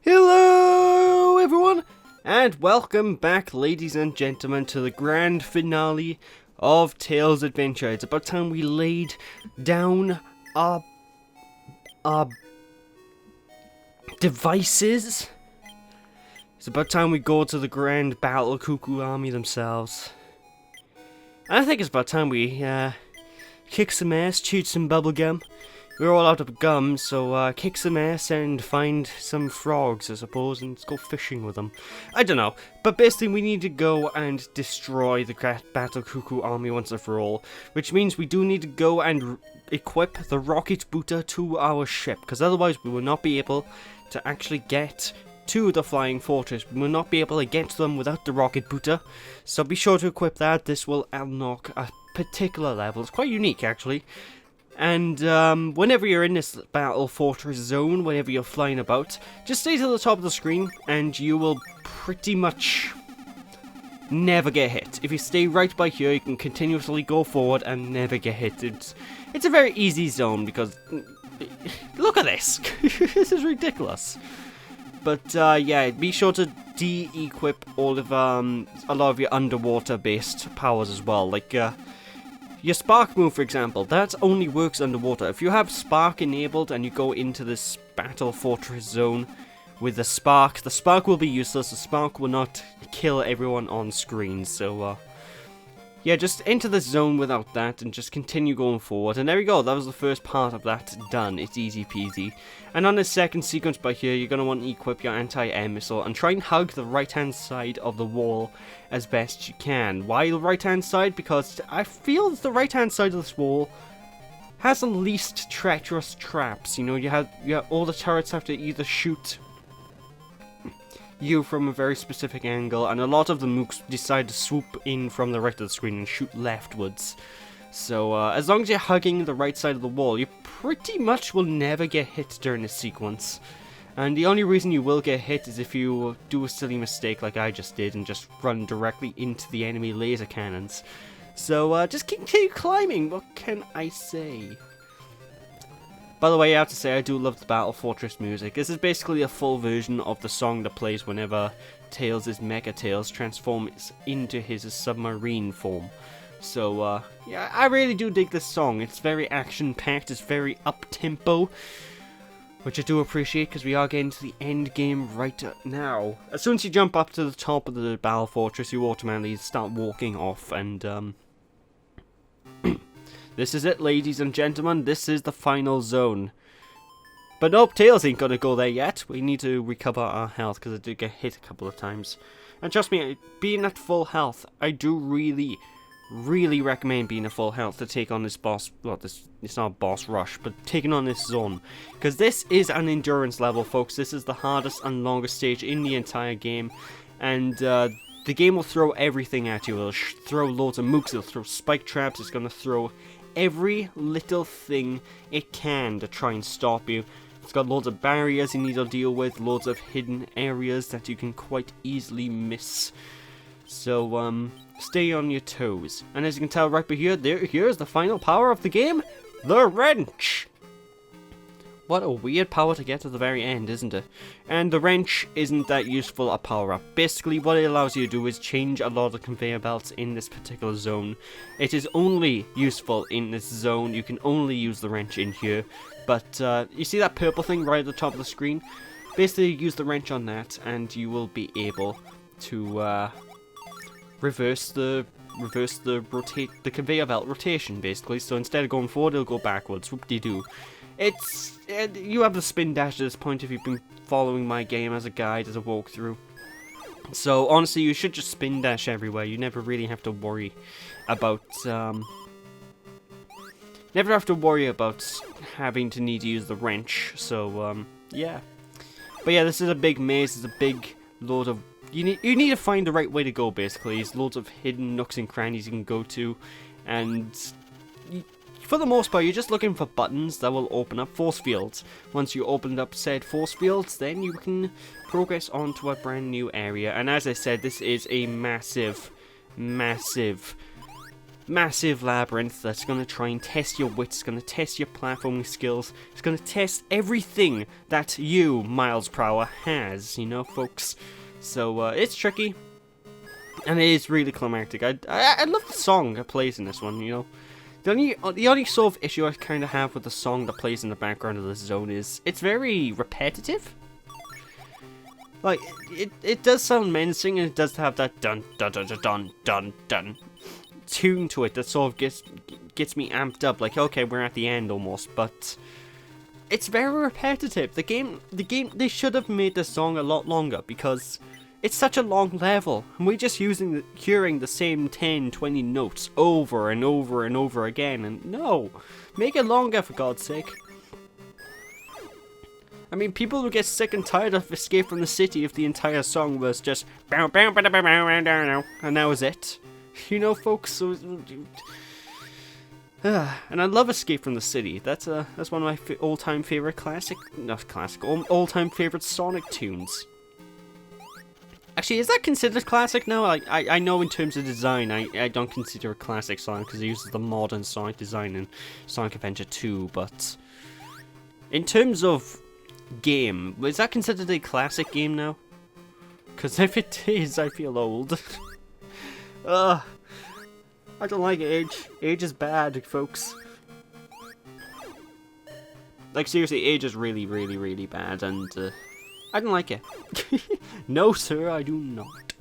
Hello everyone, and welcome back, ladies and gentlemen, to the grand finale of Tales Adventure. It's about time we laid down our devices. It's about time we go to the grand Battle Kukku Army themselves. And I think it's about time we kick some ass, chewed some bubblegum. We're all out of gum, so kick some ass and find some frogs, I suppose, and let's go fishing with them. I don't know, but basically we need to go and destroy the Battle Kukku Army once and for all, which means we do need to go and equip the rocket booter to our ship, because otherwise we will not be able to actually get to the flying fortress. We will not be able to get to them without the rocket booter, so be sure to equip that. This will unlock a particular level. It's quite unique, actually. And whenever you're in this battle fortress zone, whenever you're flying about, just stay to the top of the screen and you will pretty much never get hit. If you stay right by here, you can continuously go forward and never get hit. It's a very easy zone because look at this. This is ridiculous. But yeah, be sure to de-equip all of a lot of your underwater based powers as well, like your spark move, for example, that only works underwater. If you have spark enabled and you go into this battle fortress zone with the spark will be useless. The spark will not kill everyone on screen. So, yeah, just enter the zone without that and just continue going forward. And there we go, that was the first part of that done. It's easy peasy. And on the second sequence by here, you're going to want to equip your anti-air missile and try and hug the right-hand side of the wall as best you can. Why the right-hand side? Because I feel the right-hand side of this wall has the least treacherous traps. You know, you have all the turrets have to either shoot you from a very specific angle, and a lot of the mooks decide to swoop in from the right of the screen and shoot leftwards. So as long as you're hugging the right side of the wall, you pretty much will never get hit during this sequence. And the only reason you will get hit is if you do a silly mistake like I just did and just run directly into the enemy laser cannons. So just continue climbing, what can I say? By the way, I have to say, I do love the Battle Fortress music. This is basically a full version of the song that plays whenever Tails' Mega Tails transforms into his submarine form. So, yeah, I really do dig this song. It's very action-packed, it's very up-tempo, which I do appreciate because we are getting to the end game right now. As soon as you jump up to the top of the Battle Fortress, you automatically start walking off, and, this is it, ladies and gentlemen. This is the final zone. But nope, Tails ain't gonna go there yet. We need to recover our health because I did get hit a couple of times. And trust me, being at full health, I do really recommend being at full health to take on this boss. Well, it's not a boss rush, but taking on this zone. Because this is an endurance level, folks. This is the hardest and longest stage in the entire game. And the game will throw everything at you. It'll throw loads of mooks, it'll throw spike traps, it's gonna throw every little thing it can to try and stop you. It's got loads of barriers you need to deal with, loads of hidden areas that you can quite easily miss. So, stay on your toes. And as you can tell right by here, here's the final power of the game, the wrench! What a weird power to get at the very end, isn't it? And the wrench isn't that useful a power-up. Basically, what it allows you to do is change a lot of conveyor belts in this particular zone. It is only useful in this zone. You can only use the wrench in here. But, you see that purple thing right at the top of the screen? Basically, use the wrench on that, and you will be able to, reverse the conveyor belt rotation, basically. So instead of going forward, it'll go backwards. Whoop-de-doo. You have the spin dash at this point if you've been following my game as a guide, as a walkthrough. So honestly, you should just spin dash everywhere. You never really have to worry about having to need to use the wrench. So yeah. But yeah, this is a big maze. It's a big load of you need to find the right way to go. Basically, there's loads of hidden nooks and crannies you can go to, and for the most part, you're just looking for buttons that will open up force fields. Once you open up said force fields, then you can progress on to a brand new area. And as I said, this is a massive massive labyrinth that's going to try and test your wits, it's going to test your platforming skills, it's going to test everything that you, Miles per hour, has, you know, folks. So, it's tricky, and it is really climactic. I love the song that plays in this one, you know. The only sort of issue I kind of have with the song that plays in the background of this zone is it's very repetitive. Like, it does sound menacing, and it does have that dun dun dun dun dun dun dun tune to it that sort of gets me amped up. Like, okay, we're at the end almost, but it's very repetitive. The game, they should have made the song a lot longer because it's such a long level, and we're just hearing the same 10, 20 notes over and over and over again. And no, make it longer for God's sake. I mean, people would get sick and tired of Escape from the City if the entire song was just bow bow bow bow bow bow bow, and that was it. You know, folks. So, and I love Escape from the City. That's one of my all-time favorite all-time favorite Sonic tunes. Actually, is that considered classic now? I know in terms of design, I don't consider it classic Sonic because it uses the modern Sonic design in Sonic Adventure 2, but in terms of game, is that considered a classic game now? Because if it is, I feel old. I don't like age. Age is bad, folks. Like, seriously, age is really, really, really bad, and I don't like it. No, sir, I do not.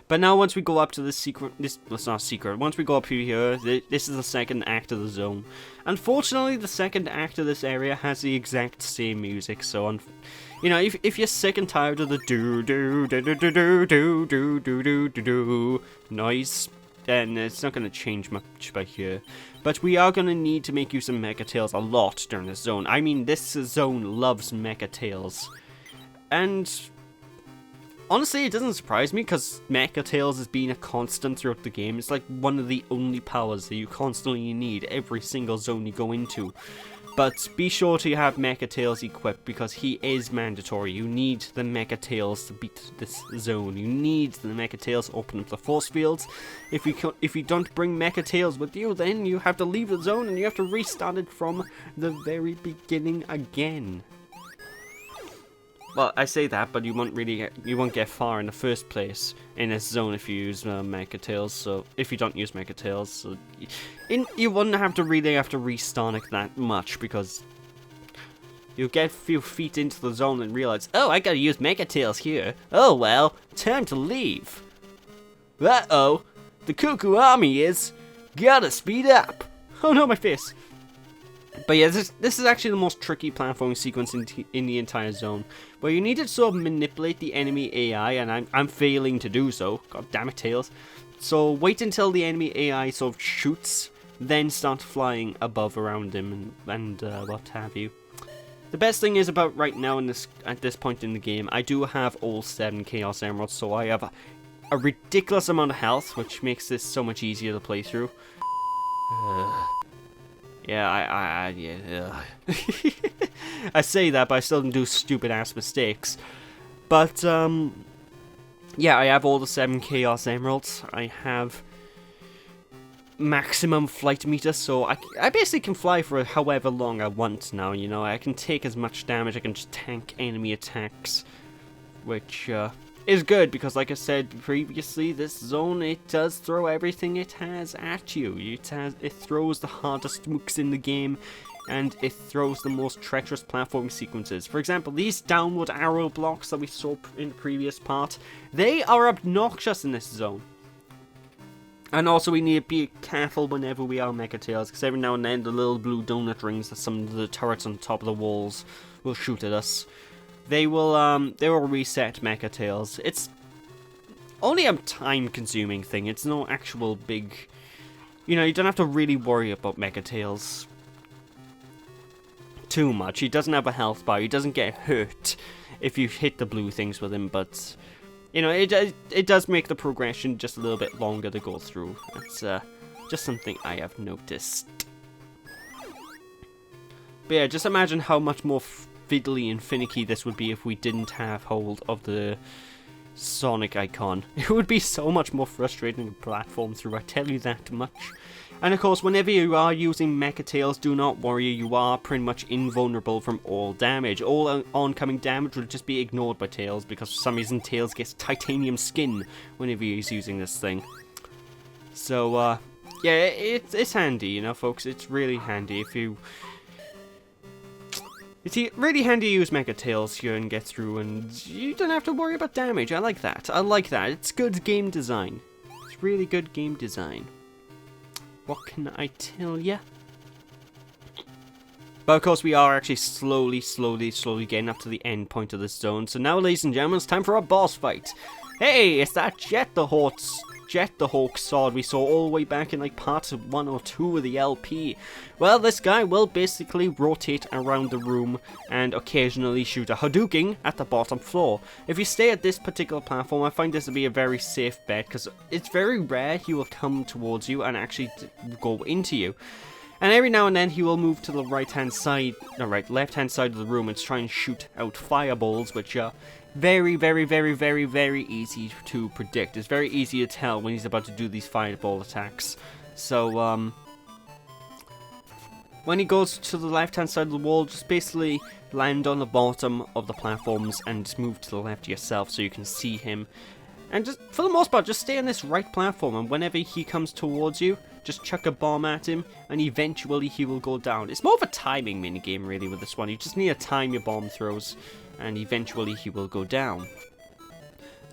But now, once we go up to the secret, that's not a secret. Once we go up here, this is the second act of the zone. Unfortunately, the second act of this area has the exact same music. So, you know, if you're sick and tired of the do do do do do do do do do do do do noise, then it's not going to change much by here. But we are going to need to make use of Mecha Tails a lot during this zone. I mean, this zone loves Mecha Tails, and honestly, it doesn't surprise me, because Mecha Tails has been a constant throughout the game. It's like one of the only powers that you constantly need every single zone you go into. But be sure to have Mecha Tails equipped, because he is mandatory. You need the Mecha Tails to beat this zone. You need the Mecha Tails to open up the force fields. If you don't bring Mecha Tails with you, then you have to leave the zone and you have to restart it from the very beginning again. Well, I say that, but you won't get far in the first place in this zone if you use Mecha Tails. So if you don't use Mecha Tails, so you wouldn't have to restart it that much, because you'll get a few feet into the zone and realize, oh, I gotta use Mecha Tails here. Oh well, time to leave. Uh-oh, the Kukku Army is gotta speed up. Oh no, my face. But yeah, this is actually the most tricky platforming sequence in the entire zone, where you need to sort of manipulate the enemy AI, and I'm failing to do so. God damn it, Tails. So wait until the enemy AI sort of shoots, then start flying above around him and what have you. The best thing is about right now at this point in the game, I do have all 7 Chaos Emeralds, so I have a ridiculous amount of health, which makes this so much easier to play through. Yeah, yeah. I say that, but I still do stupid ass mistakes. But yeah, I have all the 7 Chaos Emeralds. I have maximum flight meter, so I basically can fly for however long I want now. You know, I can take as much damage. I can just tank enemy attacks, which is good, because like I said previously, this zone, it does throw everything it has at you. It throws the hardest mooks in the game, and it throws the most treacherous platforming sequences. For example, these downward arrow blocks that we saw in the previous part, they are obnoxious in this zone. And also, we need to be careful whenever we are Mecha Tails, because every now and then the little blue donut rings that some of the turrets on top of the walls will shoot at us. They will reset Mecha Tails. It's only a time-consuming thing. It's no actual big... You know, you don't have to really worry about Mecha Tails too much. He doesn't have a health bar. He doesn't get hurt if you hit the blue things with him, but... You know, it does make the progression just a little bit longer to go through. That's just something I have noticed. But yeah, just imagine how much more fiddly and finicky this would be if we didn't have hold of the Sonic icon. It would be so much more frustrating to platform through, I tell you that much. And of course, whenever you are using Mecha Tails, do not worry, you are pretty much invulnerable from all damage. All oncoming damage will just be ignored by Tails, because for some reason Tails gets titanium skin whenever he's using this thing. So, yeah, it's handy, you know, folks. It's really handy if you... It's really handy to use Mecha Tails here and get through, and you don't have to worry about damage. I like that. I like that. It's good game design. It's really good game design. What can I tell ya? But of course we are actually slowly getting up to the end point of this zone. So now, ladies and gentlemen, it's time for a boss fight. Hey, it's that Jet the Hawk sword we saw all the way back in like part 1 or 2 of the LP. Well, this guy will basically rotate around the room and occasionally shoot a Hadouken at the bottom floor. If you stay at this particular platform, I find this to be a very safe bet, because it's very rare he will come towards you and actually go into you. And every now and then he will move to the left hand side of the room and try and shoot out fireballs, which are very easy to predict. It's very easy to tell when he's about to do these fireball attacks. So, when he goes to the left-hand side of the wall, just basically land on the bottom of the platforms and just move to the left yourself so you can see him. And just, for the most part, just stay on this right platform, and whenever he comes towards you, just chuck a bomb at him, and eventually he will go down. It's more of a timing minigame, really, with this one. You just need to time your bomb throws, and eventually he will go down.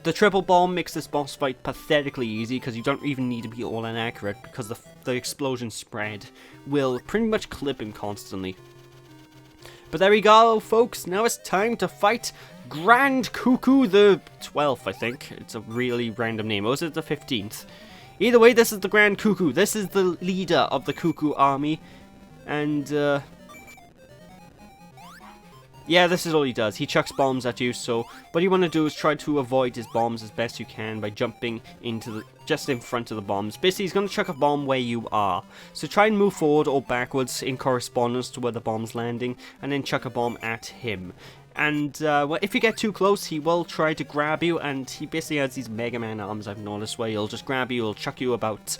The triple bomb makes this boss fight pathetically easy, because you don't even need to be all inaccurate, because the explosion spread will pretty much clip him constantly. But there we go, folks. Now it's time to fight Grand Kukku the 12th, I think. It's a really random name. Or is it the 15th? Either way, this is the Grand Kukku. This is the leader of the Kukku Army. And, yeah, this is all he does. He chucks bombs at you, so what you want to do is try to avoid his bombs as best you can by jumping into just in front of the bombs. Basically, he's going to chuck a bomb where you are. So try and move forward or backwards in correspondence to where the bomb's landing, and then chuck a bomb at him. And well, if you get too close, he will try to grab you, and he basically has these Mega Man arms, I've noticed, where he'll just grab you, he'll chuck you about,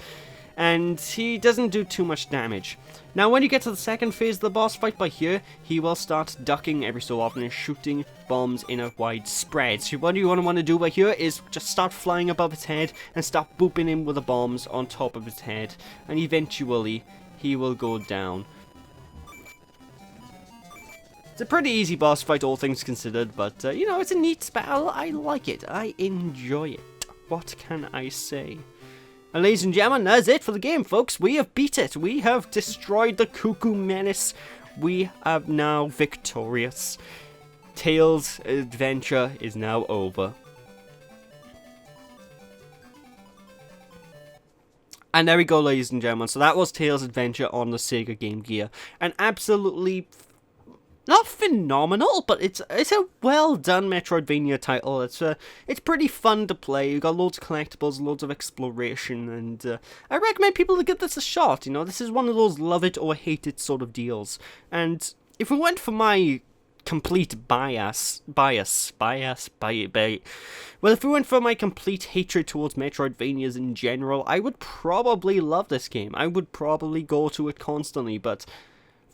and he doesn't do too much damage. Now, when you get to the second phase of the boss fight by here, he will start ducking every so often and shooting bombs in a wide spread. So what you want to do by here is just start flying above his head and start booping him with the bombs on top of his head, and eventually he will go down. It's a pretty easy boss fight, all things considered, but, you know, it's a neat battle. I like it. I enjoy it. What can I say? And ladies and gentlemen, that's it for the game, folks. We have beat it. We have destroyed the Kukku Menace. We are now victorious. Tails' adventure is now over. And there we go, ladies and gentlemen. So that was Tails' adventure on the Sega Game Gear. An absolutely... not phenomenal, but it's a well done Metroid-Vania title. It's pretty fun to play. You got loads of collectibles, loads of exploration, and I recommend people to give this a shot. You know, this is one of those love it or hate it sort of deals. And if we went for my complete well, if we went for my complete hatred towards Metroidvanias in general, I would probably love this game. I would probably go to it constantly, but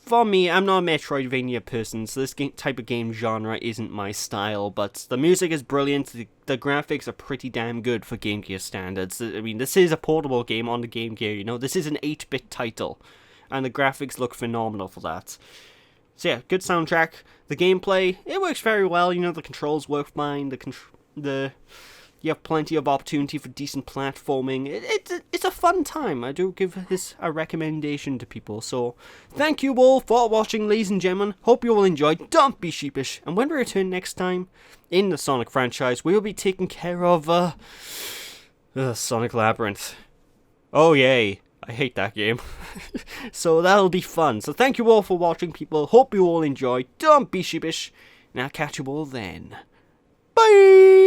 for me, I'm not a Metroidvania person, so this type of game genre isn't my style, but the music is brilliant, the graphics are pretty damn good for Game Gear standards. I mean, this is a portable game on the Game Gear, you know, this is an 8-bit title, and the graphics look phenomenal for that. So yeah, good soundtrack. The gameplay, it works very well, you know, the controls work fine, you have plenty of opportunity for decent platforming. It's a fun time. I do give this a recommendation to people. So, thank you all for watching, ladies and gentlemen. Hope you all enjoyed. Don't be sheepish. And when we return next time in the Sonic franchise, we will be taking care of Sonic Labyrinth. Oh yay. I hate that game. So that'll be fun. So thank you all for watching, people. Hope you all enjoy. Don't be sheepish. And I'll catch you all then. Bye!